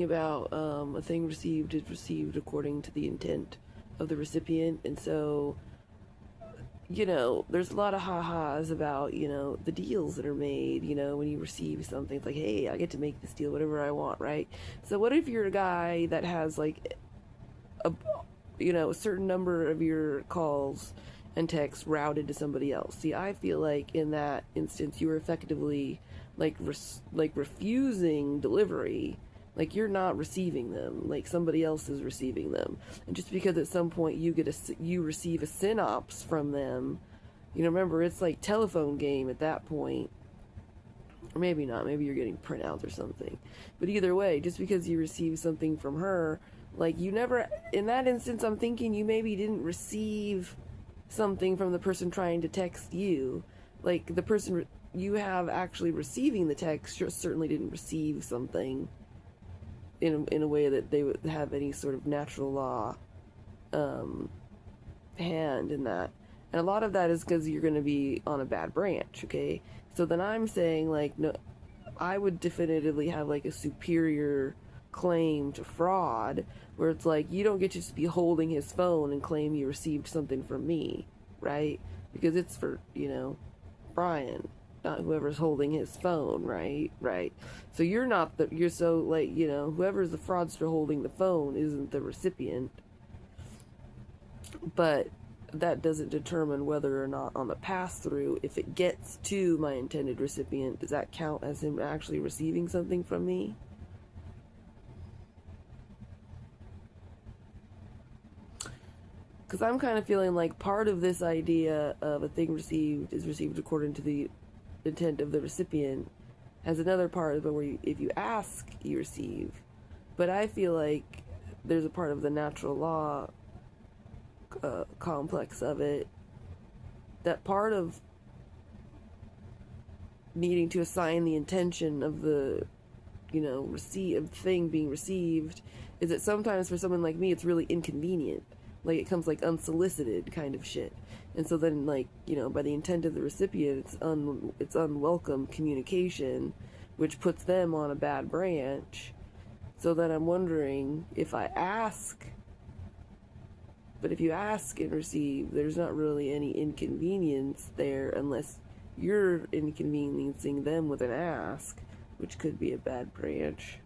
about a thing received is received according to the intent of the recipient. And so, there's a lot of ha-has about, the deals that are made, when you receive something. It's like, hey, I get to make this deal, whatever I want, right? So what if you're a guy that has, like, a certain number of your calls and texts routed to somebody else? See, I feel like in that instance, you are effectively, like, refusing delivery. Like, you're not receiving them. Like, somebody else is receiving them. And just because at some point you receive a synopsis from them, remember, it's like telephone game at that point. Or maybe not. Maybe you're getting printouts or something. But either way, just because you receive something from her, like, you never... In that instance, I'm thinking you maybe didn't receive something from the person trying to text you. Like, the person you have actually receiving the text just certainly didn't receive something in a way that they would have any sort of natural law hand in that. And a lot of that is because you're going to be on a bad branch, okay? So then I'm saying, like, no, I would definitively have, like, a superior claim to fraud, where it's like, you don't get to just be holding his phone and claim you received something from me, right? Because it's for, Brian, not whoever's holding his phone, right? So you're so, like, whoever's the fraudster holding the phone isn't the recipient. But that doesn't determine whether or not on the pass-through, if it gets to my intended recipient, does that count as him actually receiving something from me? Because I'm kind of feeling like part of this idea of a thing received is received according to the intent of the recipient has another part of it where if you ask, you receive. But I feel like there's a part of the natural law complex of it, that part of needing to assign the intention of the thing being received is that sometimes for someone like me it's really inconvenient. Like, it comes like unsolicited kind of shit. And so then, like, by the intent of the recipient, it's unwelcome communication, which puts them on a bad branch. So then I'm wondering if I ask, but if you ask and receive, there's not really any inconvenience there unless you're inconveniencing them with an ask, which could be a bad branch.